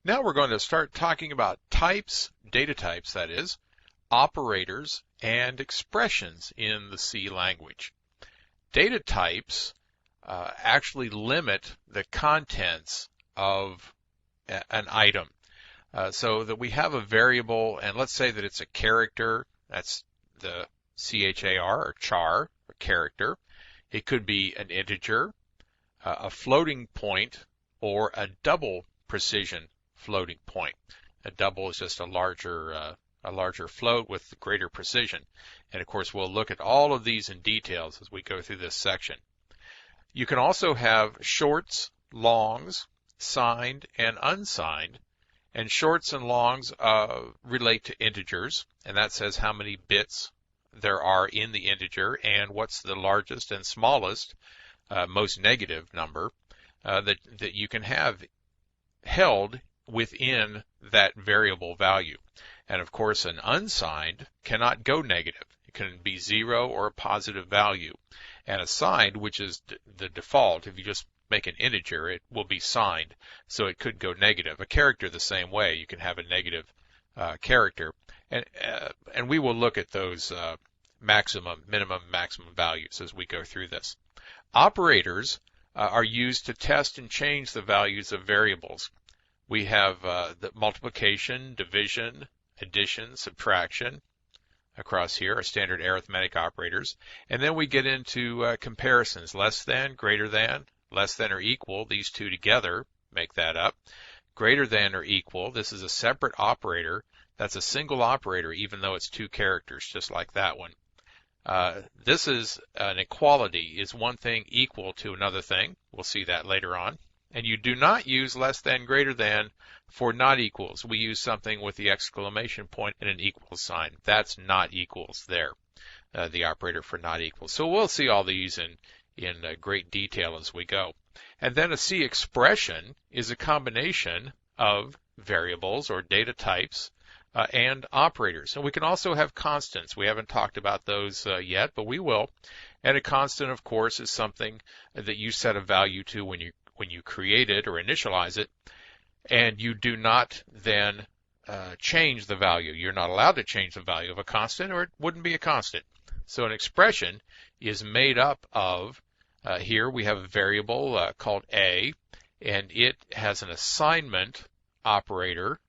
Now we're going to start talking about types, data types that is, operators, and expressions in the C language. Data types actually limit the contents of an item. So that we have a variable, and let's say that it's a character, that's the char or char, or character. It could be an integer, a floating point, or a double precision floating point. A double is just a larger float with greater precision. And of course, we'll look at all of these in details as we go through this section. You can also have shorts, longs, signed, and unsigned. And shorts and longs relate to integers, and that says how many bits there are in the integer and what's the largest and smallest, most negative number that you can have held within that variable value. And of course, an unsigned cannot go negative. It can be 0 or a positive value. And a signed, which is the default, if you just make an integer, it will be signed, so it could go negative. A character the same way. You can have a negative character. And we will look at those maximum, minimum, maximum values as we go through this. Operators are used to test and change the values of variables. We have the multiplication, division, addition, subtraction across here, our standard arithmetic operators. And then we get into comparisons, less than, greater than, less than or equal, these two together make that up. Greater than or equal, this is a separate operator. That's a single operator, even though it's two characters, just like that one. This is an equality. Is one thing equal to another thing? We'll see that later on. And you do not use less than, greater than for not equals. We use something with the exclamation point and an equals sign. That's not equals there, the operator for not equals. So we'll see all these in great detail as we go. And then a C expression is a combination of variables or data types and operators. And we can also have constants. We haven't talked about those yet, but we will. And a constant, of course, is something that you set a value to when you create it or initialize it, and you do not then change the value. You're not allowed to change the value of a constant, or it wouldn't be a constant. So an expression is made up of, here we have a variable called a, and it has an assignment operator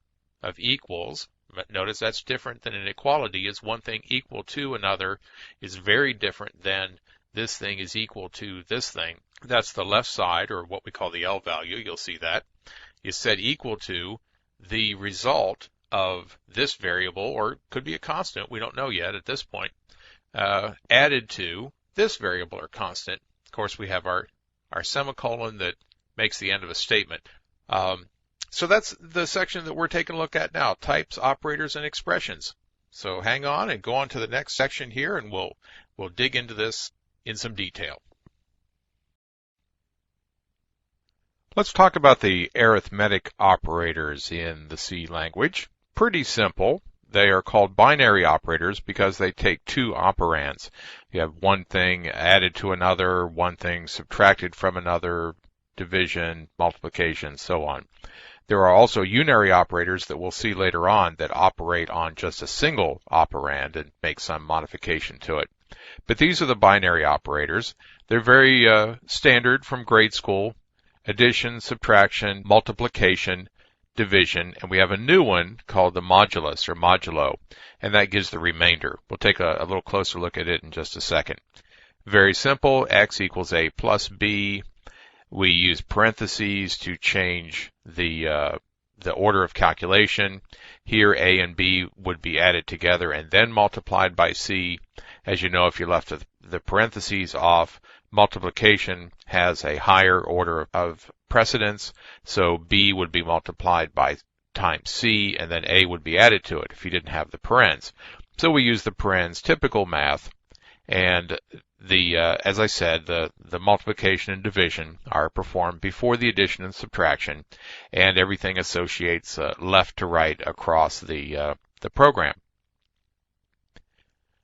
of equals. But notice that's different than an equality. Is one thing equal to another is very different than this thing is equal to this thing. That's the left side, or what we call the L value. You'll see that is set equal to the result of this variable, or it could be a constant. We don't know yet at this point, added to this variable or constant. Of course, we have our semicolon that makes the end of a statement. So that's the section that we're taking a look at now, types, operators, and expressions. So hang on and go on to the next section here, and we'll dig into this in some detail. Let's talk about the arithmetic operators in the C language. Pretty simple. They are called binary operators because they take two operands. You have one thing added to another, one thing subtracted from another, division, multiplication, so on. There are also unary operators that we'll see later on that operate on just a single operand and make some modification to it. But these are the binary operators. They're very standard from grade school. Addition, subtraction, multiplication, division, and we have a new one called the modulus or modulo, and that gives the remainder. We'll take a little closer look at it in just a second. Very simple, x equals a plus b. We use parentheses to change the order of calculation. Here, a and b would be added together and then multiplied by c. As you know, if you left the parentheses off, multiplication has a higher order of precedence, so b would be multiplied by times c, and then a would be added to it if you didn't have the parens. So we use the parens, typical math, and as I said, the multiplication and division are performed before the addition and subtraction, and everything associates left to right across the program.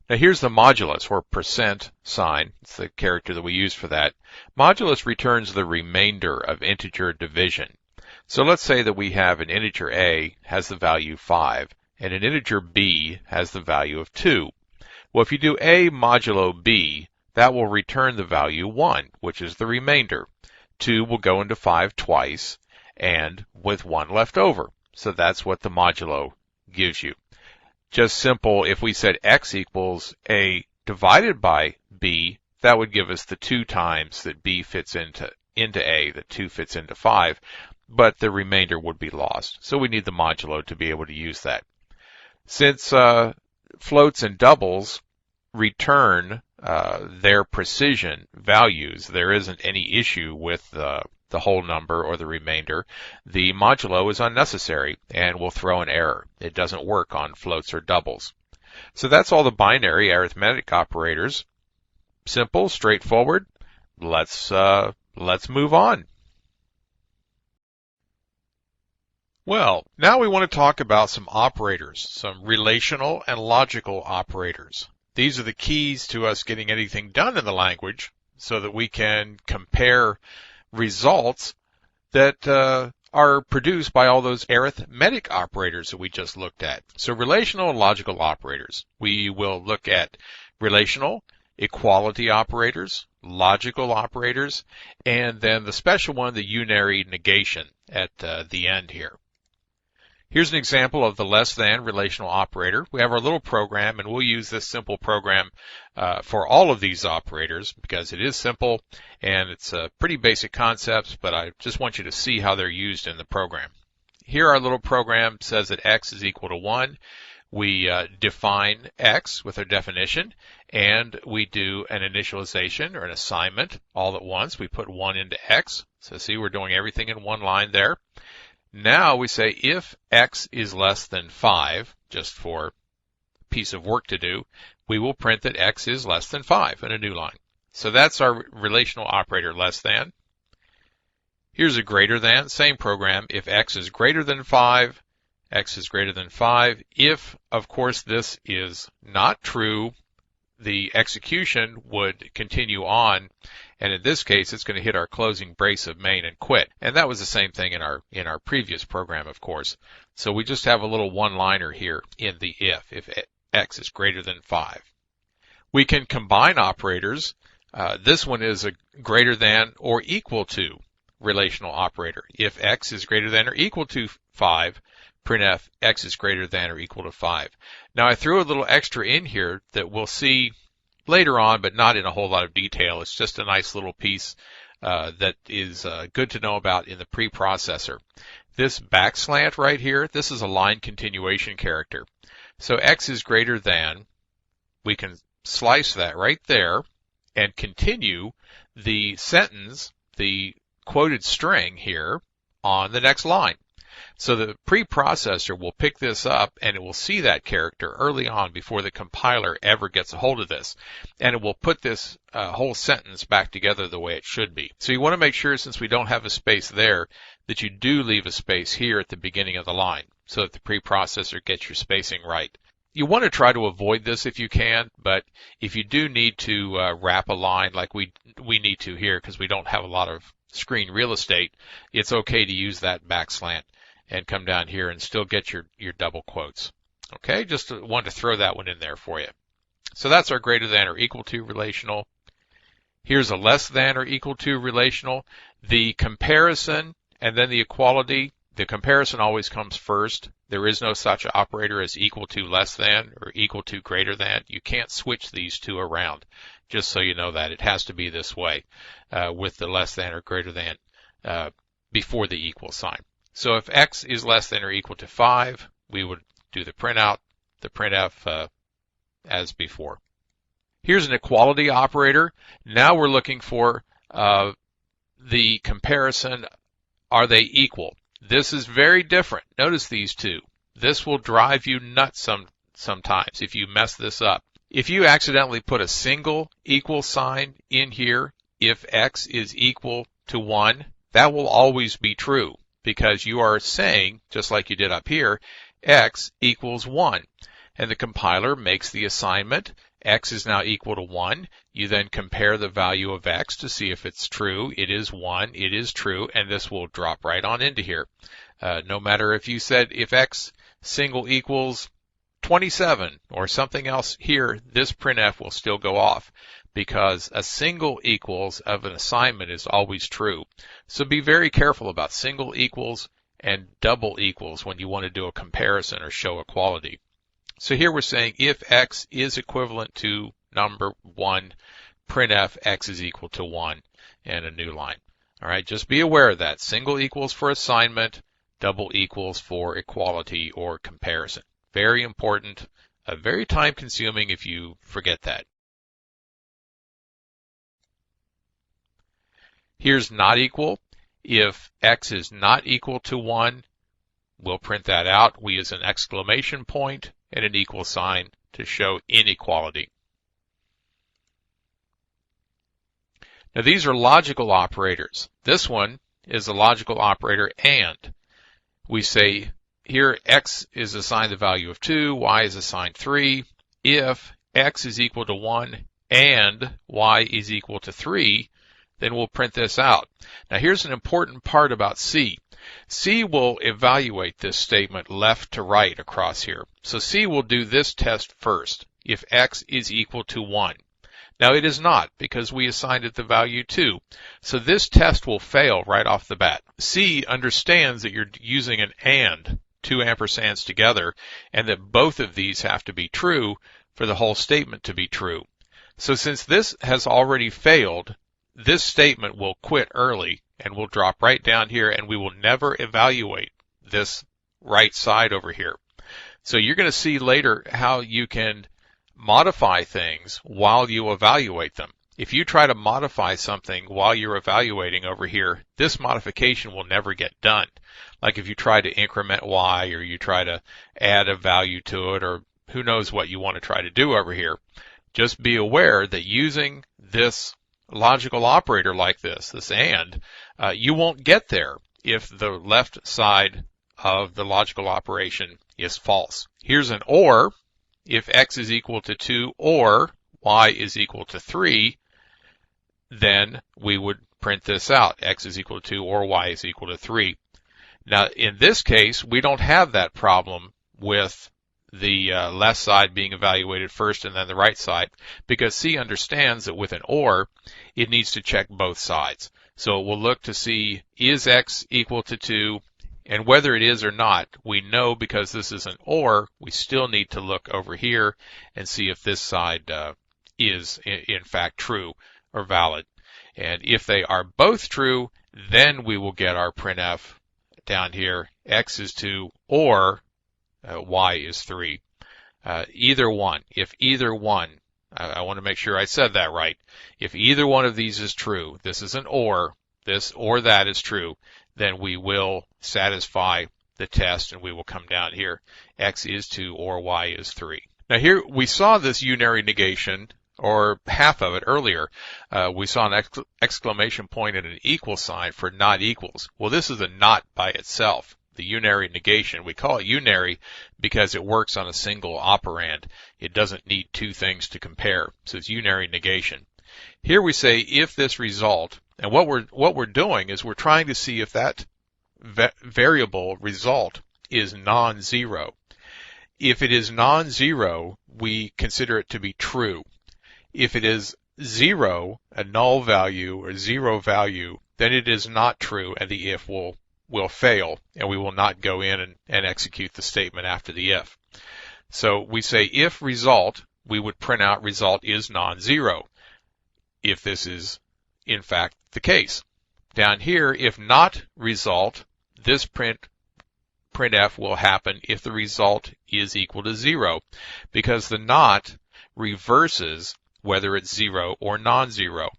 Now here's the modulus, or percent sign. It's the character that we use for that. Modulus returns the remainder of integer division. So let's say that we have an integer a has the value 5 and an integer b has the value of 2. Well, if you do a modulo b, that will return the value 1, which is the remainder. 2 will go into 5 twice and with 1 left over. So that's what the modulo gives you. Just simple, if we said x equals a divided by b, that would give us the 2 times that b fits into a, that 2 fits into 5, but the remainder would be lost. So we need the modulo to be able to use that. Since floats and doubles return their precision values, there isn't any issue with the whole number or the remainder. The modulo is unnecessary and will throw an error. It doesn't work on floats or doubles. So that's all the binary arithmetic operators. Simple, straightforward. Let's move on. Well, now we want to talk about some operators, some relational and logical operators. These are the keys to us getting anything done in the language so that we can compare results that are produced by all those arithmetic operators that we just looked at. So relational and logical operators. We will look at relational, equality operators, logical operators, and then the special one, the unary negation at the end here. Here's an example of the less than relational operator. We have our little program, and we'll use this simple program for all of these operators because it is simple and it's pretty basic concepts, but I just want you to see how they're used in the program. Here our little program says that x is equal to 1. We define x with our definition, and we do an initialization or an assignment all at once. We put 1 into x. So see, we're doing everything in one line there. Now we say if x is less than 5, just for a piece of work to do, we will print that x is less than 5 in a new line. So that's our relational operator less than. Here's a greater than, same program. If x is greater than 5, x is greater than 5. If, of course, this is not true, the execution would continue on, and in this case it's going to hit our closing brace of main and quit. And that was the same thing in our previous program, of course. So we just have a little one-liner here in the if x is greater than 5. We can combine operators. This one is a greater than or equal to relational operator. If x is greater than or equal to 5, printf x is greater than or equal to 5. Now I threw a little extra in here that we'll see later on, but not in a whole lot of detail. It's just a nice little piece that is good to know about in the preprocessor. This backslant right here, this is a line continuation character. So x is greater than, we can slice that right there and continue the sentence, the quoted string here on the next line. So the preprocessor will pick this up and it will see that character early on before the compiler ever gets a hold of this. And it will put this whole sentence back together the way it should be. So you want to make sure, since we don't have a space there, that you do leave a space here at the beginning of the line so that the preprocessor gets your spacing right. You want to try to avoid this if you can, but if you do need to wrap a line like we need to here because we don't have a lot of screen real estate, it's okay to use that backslant and come down here and still get your double quotes. Okay, just wanted to throw that one in there for you. So that's our greater than or equal to relational. Here's a less than or equal to relational. The comparison and then the equality, the comparison always comes first. There is no such operator as equal to less than or equal to greater than. You can't switch these two around, just so you know that. It has to be this way with the less than or greater than before the equal sign. So if x is less than or equal to 5, we would do the printout, the printf as before. Here's an equality operator. Now we're looking for the comparison. Are they equal? This is very different. Notice these two. This will drive you nuts sometimes if you mess this up. If you accidentally put a single equal sign in here, if x is equal to 1, that will always be true, because you are saying, just like you did up here, x equals 1. And the compiler makes the assignment x is now equal to 1. You then compare the value of x to see if it's true. It is 1. It is true, and this will drop right on into here. No matter if you said if x single equals 27 or something else here, this printf will still go off because a single equals of an assignment is always true. So be very careful about single equals and double equals when you want to do a comparison or show equality. So here we're saying if x is equivalent to number 1, printf x is equal to 1 and a new line. All right, just be aware of that. Single equals for assignment, double equals for equality or comparison. Very important, very time consuming if you forget that. Here's not equal. If x is not equal to 1, we'll print that out. We use an exclamation point and an equal sign to show inequality. Now these are logical operators. This one is a logical operator AND. We say here x is assigned the value of 2, y is assigned 3. If x is equal to 1 and y is equal to 3, then we'll print this out. Now here's an important part about C. C will evaluate this statement left to right across here. So C will do this test first, if x is equal to 1. Now it is not, because we assigned it the value 2. So this test will fail right off the bat. C understands that you're using an AND, 2 ampersands together, and that both of these have to be true for the whole statement to be true. So since this has already failed, this statement will quit early and will drop right down here, and we will never evaluate this right side over here. So you're going to see later how you can modify things while you evaluate them. If you try to modify something while you're evaluating over here, this modification will never get done. Like if you try to increment y, or you try to add a value to it, or who knows what you want to try to do over here. Just be aware that using this logical operator like this AND, you won't get there if the left side of the logical operation is false. Here's an OR. If x is equal to 2 or y is equal to 3, then we would print this out. X is equal to 2 or y is equal to 3. Now in this case, we don't have that problem with the left side being evaluated first and then the right side, because C understands that with an OR, it needs to check both sides. So it will look to see, is x equal to 2? And whether it is or not, we know because this is an OR, we still need to look over here and see if this side is in fact true or valid. And if they are both true, then we will get our printf down here, x is 2 or y is 3. Either one. If either one, I want to make sure I said that right. If either one of these is true, this is an OR, this or that is true, then we will satisfy the test and we will come down here. X is 2 or y is 3. Now here we saw this unary negation, or half of it earlier. We saw an exclamation point and an equal sign for not equals. Well, this is a not by itself. The unary negation. We call it unary because it works on a single operand. It doesn't need two things to compare. So it's unary negation. Here we say if this result, and what we're doing is we're trying to see if that variable result is non-zero. If it is non-zero, we consider it to be true. If it is 0, a null value or 0 value, then it is not true and the if will fail, and we will not go in and execute the statement after the if. So we say if result, we would print out result is non-zero, if this is in fact the case. Down here, if not result, this printf will happen if the result is equal to 0, because the not reverses whether it's 0 or non-zero.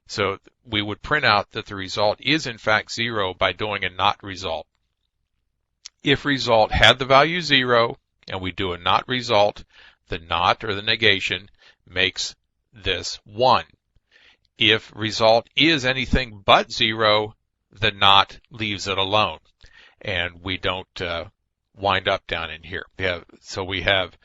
So we would print out that the result is in fact 0 by doing a not result. If result had the value 0 and we do a not result, the not or the negation makes this 1. If result is anything but 0, the not leaves it alone and we don't wind up down in here. So we have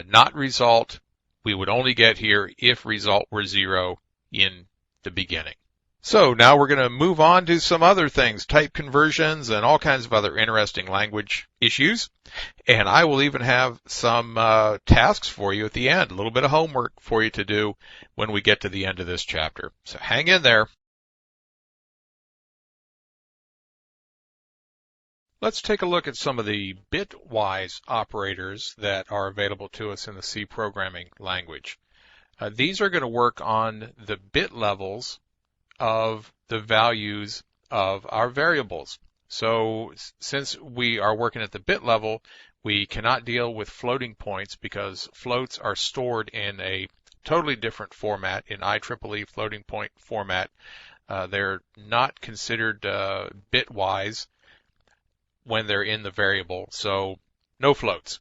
not result we would only get here if result were 0 in the beginning. So now we're going to move on to some other things, type conversions and all kinds of other interesting language issues. And I will even have some tasks for you at the end, a little bit of homework for you to do when we get to the end of this chapter. So hang in there. Let's take a look at some of the bitwise operators that are available to us in the C programming language. These are going to work on the bit levels of the values of our variables. So since we are working at the bit level, we cannot deal with floating points because floats are stored in a totally different format, in IEEE floating point format. They're not considered bitwise when they're in the variable, so no floats.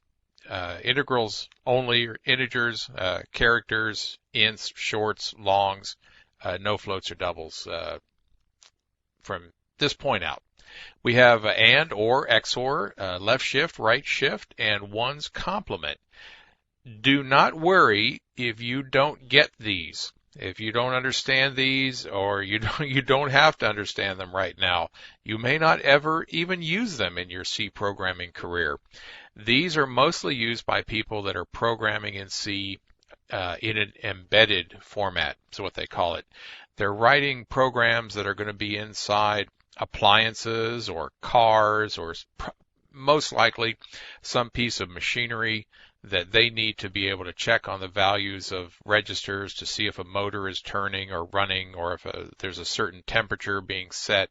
Integrals only, or integers, characters, ints, shorts, longs, no floats or doubles from this point out. We have AND, OR, XOR, left shift, right shift, and one's complement. Do not worry if you don't get these. If you don't understand these, or you don't have to understand them right now, you may not ever even use them in your C programming career. These are mostly used by people that are programming in C in an embedded format, is what they call it. They're writing programs that are going to be inside appliances or cars, or most likely some piece of machinery that they need to be able to check on the values of registers to see if a motor is turning or running, or if there's a certain temperature being set.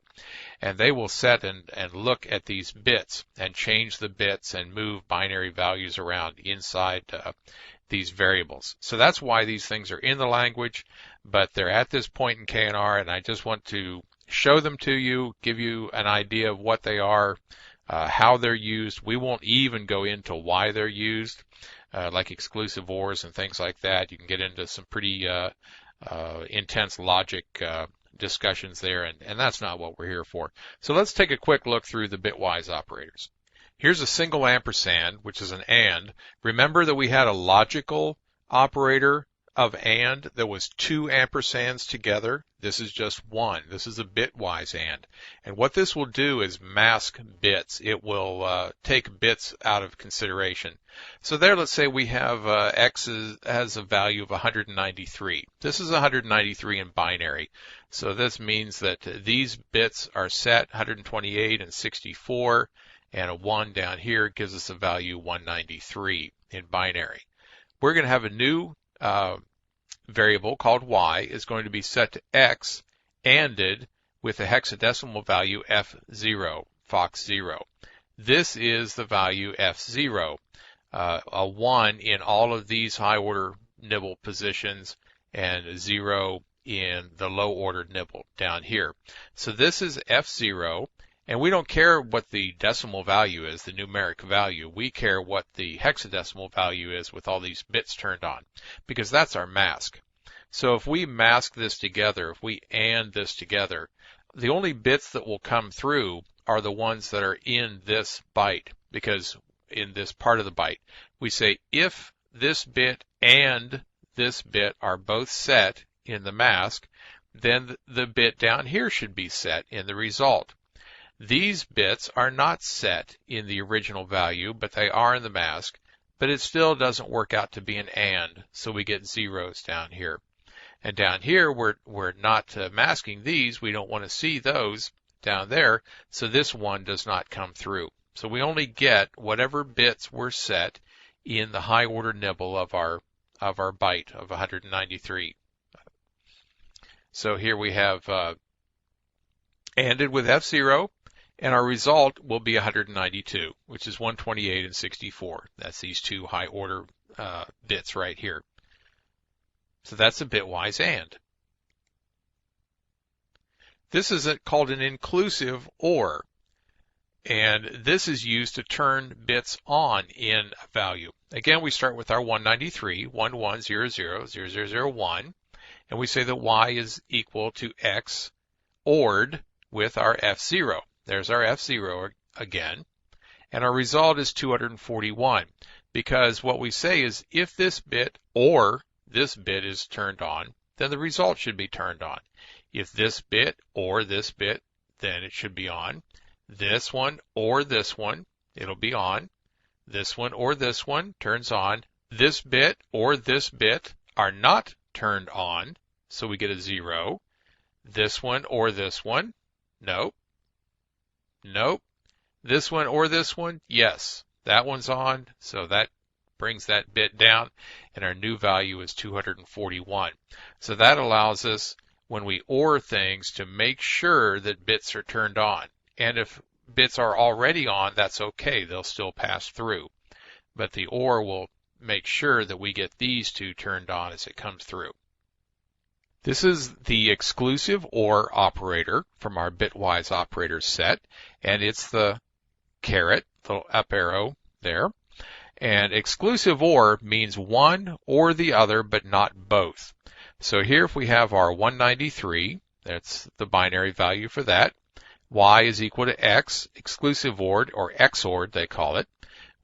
And they will set and look at these bits and change the bits and move binary values around inside these variables. So that's why these things are in the language, but they're at this point in K&R, and I just want to show them to you, give you an idea of what they are, how they're used. We won't even go into why they're used, like exclusive ORs and things like that. You can get into some pretty intense logic discussions there, and that's not what we're here for. So let's take a quick look through the bitwise operators. Here's a single ampersand, which is an AND. Remember that we had a logical operator of AND that was 2 ampersands together. This is just one. This is a bitwise AND. And what this will do is mask bits. It will take bits out of consideration. So there, let's say we have X has a value of 193. This is 193 in binary. So this means that these bits are set 128 and 64, and a 1 down here gives us a value 193 in binary. We're going to have a new variable called Y is going to be set to X, ANDed with a hexadecimal value F0, Fox0. This is the value F0, a 1 in all of these high order nibble positions and a 0 in the low ordered nibble down here. So this is F0. And we don't care what the decimal value is, the numeric value. We care what the hexadecimal value is with all these bits turned on, because that's our mask. So if we mask this together, if we AND this together, the only bits that will come through are the ones that are in this byte, because in this part of the byte, we say if this bit and this bit are both set in the mask, then the bit down here should be set in the result. These bits are not set in the original value, but they are in the mask, but it still doesn't work out to be an AND, so we get zeros down here. And down here, we're not masking these. We don't want to see those down there, so this one does not come through. So we only get whatever bits were set in the high order nibble of our byte of 193. So here we have ANDed with F0. And our result will be 192, which is 128 and 64. That's these two high order bits right here. So that's a bitwise AND. This is called an inclusive OR. And this is used to turn bits on in a value. Again, we start with our 193, 11000001, and we say that Y is equal to X ORed with our F0. There's our F0 again, and our result is 241, because what we say is if this bit OR this bit is turned on, then the result should be turned on. If this bit or this bit, then it should be on. This one or this one, it'll be on. This one or this one turns on. This bit or this bit are not turned on, so we get a 0. This one or this one, nope. Nope. This one or this one, yes. That one's on, so that brings that bit down, and our new value is 241. So that allows us, when we OR things, to make sure that bits are turned on. And if bits are already on, that's okay. They'll still pass through. But the OR will make sure that we get these two turned on as it comes through. This is the exclusive OR operator from our bitwise operators set, and it's the caret, little up arrow there. And exclusive OR means one or the other, but not both. So here if we have our 193, that's the binary value for that. Y is equal to X, exclusive OR, or XOR they call it,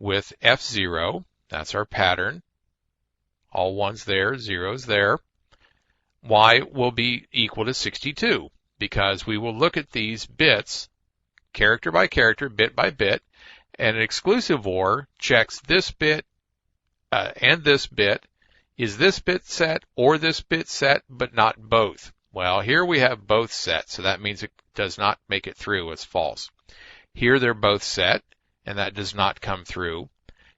with F0, that's our pattern. All ones there, zeros there. Y will be equal to 62 because we will look at these bits character by character, bit by bit, and an exclusive OR checks this bit and this bit. Is this bit set or this bit set, but not both? Well, here we have both set, so that means it does not make it through as false. Here they're both set, and that does not come through.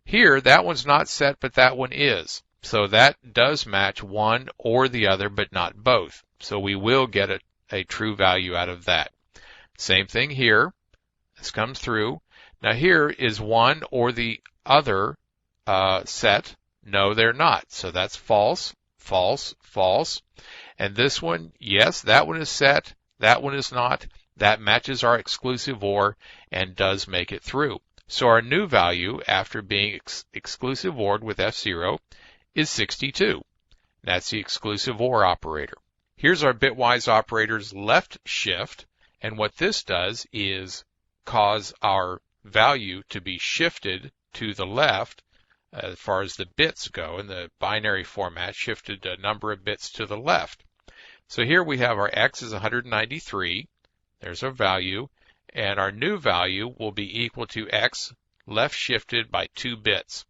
Here, that one's not set, but that one is. So that does match one or the other, but not both. So we will get a true value out of that. Same thing here. This comes through. Now here is one or the other set. No, they're not. So that's false, false, false. And this one, yes, that one is set. That one is not. That matches our exclusive OR and does make it through. So our new value after being exclusive ORed with F0 is 62. That's the exclusive OR operator. Here's our bitwise operator's left shift, and what this does is cause our value to be shifted to the left as far as the bits go. In the binary format, shifted a number of bits to the left. So here we have our X is 193. There's our value, and our new value will be equal to X left shifted by 2 bits.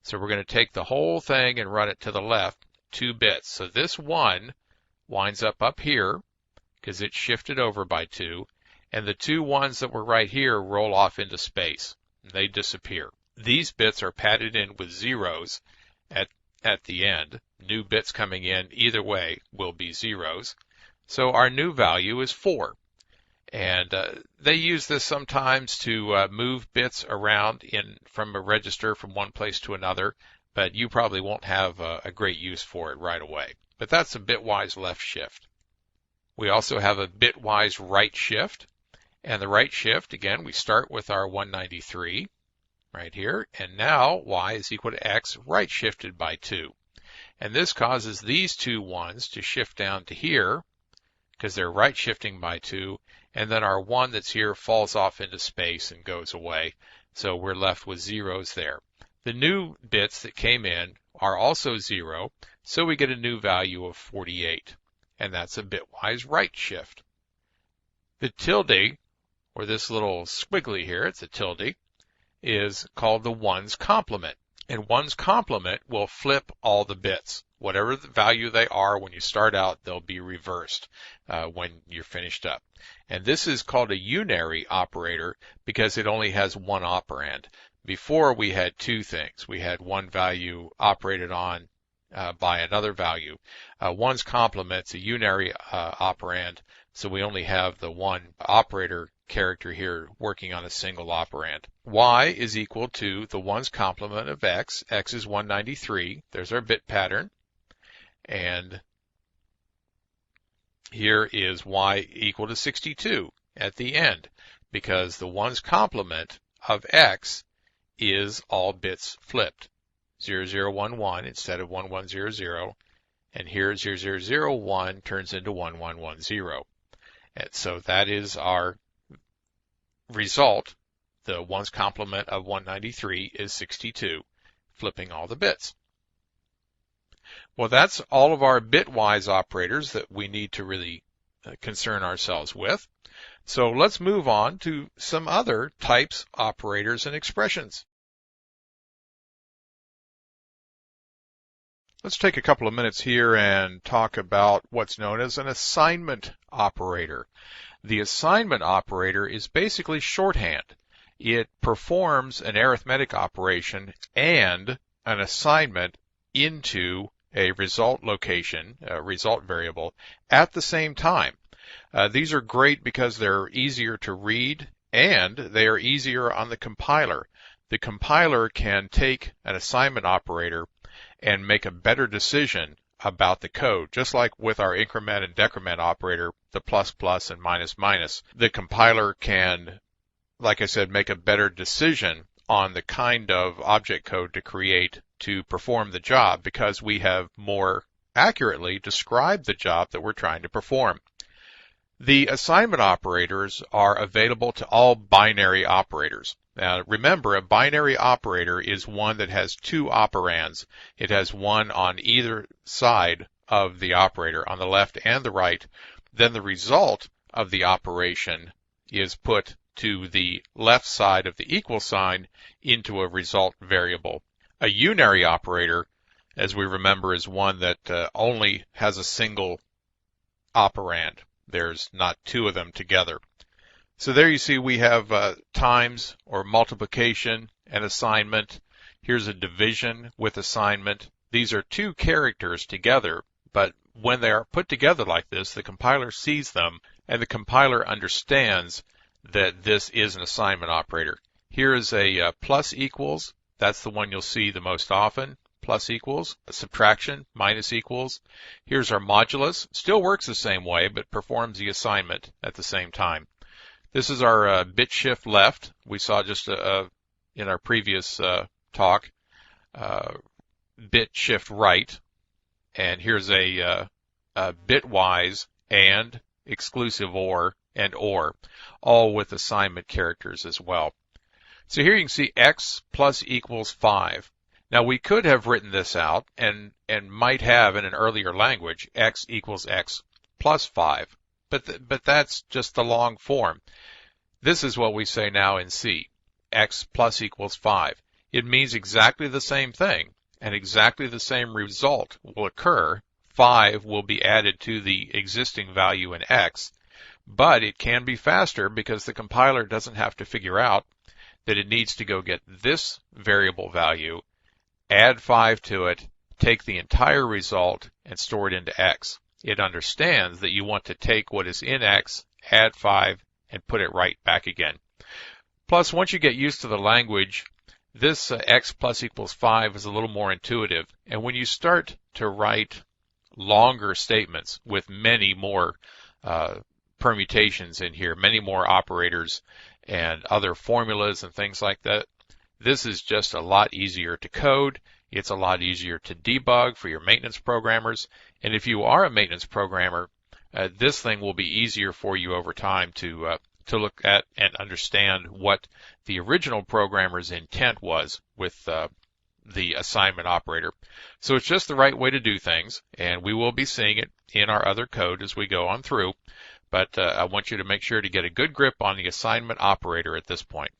So we're going to take the whole thing and run it to the left 2 bits. So this 1 winds up here because it's shifted over by 2, and the 2 ones that were right here roll off into space. They disappear. These bits are padded in with zeros at the end. New bits coming in either way will be zeros. So our new value is 4. And they use this sometimes to move bits around from a register from one place to another, but you probably won't have a great use for it right away. But that's a bitwise left shift. We also have a bitwise right shift. And the right shift, again, we start with our 193 right here. And now Y is equal to X right shifted by 2. And this causes these 2 ones to shift down to here because they're right shifting by 2. And then our 1 that's here falls off into space and goes away. So we're left with zeros there. The new bits that came in are also 0, so we get a new value of 48. And that's a bitwise right shift. The tilde, or this little squiggly here, it's a tilde, is called the ones complement. And ones complement will flip all the bits. Whatever the value they are when you start out, they'll be reversed when you're finished up. And this is called a unary operator because it only has one operand. Before we had 2 things. We had one value operated on by another value. Ones complement's a unary operand, so we only have the one operator character here working on a single operand. Y is equal to the ones complement of X. X is 193. There's our bit pattern. And here is Y equal to 62 at the end because the ones complement of X is all bits flipped. 0011 instead of 1100, and here 0001 turns into 1110. And so that is our result. The ones complement of 193 is 62, flipping all the bits. Well, that's all of our bitwise operators that we need to really concern ourselves with. So let's move on to some other types, operators, and expressions. Let's take a couple of minutes here and talk about what's known as an assignment operator. The assignment operator is basically shorthand. It performs an arithmetic operation and an assignment into a result location, a result variable, at the same time. These are great because they're easier to read and they are easier on the compiler. The compiler can take an assignment operator and make a better decision about the code, just like with our increment and decrement operator, the plus plus and minus minus. The compiler can, like I said, make a better decision on the kind of object code to create to perform the job because we have more accurately described the job that we're trying to perform. The assignment operators are available to all binary operators. Now remember, a binary operator is one that has two operands. It has one on either side of the operator, on the left and the right. Then the result of the operation is put to the left side of the equal sign into a result variable. A unary operator, as we remember, is one that only has a single operand. There's not two of them together. So there you see we have times or multiplication and assignment. Here's a division with assignment. These are two characters together, but when they are put together like this, the compiler sees them and the compiler understands that this is an assignment operator. Here is a plus equals. That's the one you'll see the most often. Plus equals, a subtraction, minus equals. Here's our modulus. Still works the same way, but performs the assignment at the same time. This is our bit shift left. We saw just in our previous talk, bit shift right. And here's a bitwise and exclusive or and or, all with assignment characters as well. So here you can see x plus equals 5. Now we could have written this out and might have in an earlier language x equals x plus 5, but that's just the long form. This is what we say now in C, x plus equals 5. It means exactly the same thing and exactly the same result will occur. 5 will be added to the existing value in x, but it can be faster because the compiler doesn't have to figure out that it needs to go get this variable value, add 5 to it, take the entire result, and store it into x. It understands that you want to take what is in x, add 5, and put it right back again. Plus, once you get used to the language, this x plus equals 5 is a little more intuitive. And when you start to write longer statements with many more permutations in here, many more operators and other formulas and things like that, this is just a lot easier to code. It's a lot easier to debug for your maintenance programmers. And if you are a maintenance programmer, this thing will be easier for you over time to look at and understand what the original programmer's intent was with the assignment operator. So it's just the right way to do things, and we will be seeing it in our other code as we go on through. But I want you to make sure to get a good grip on the assignment operator at this point.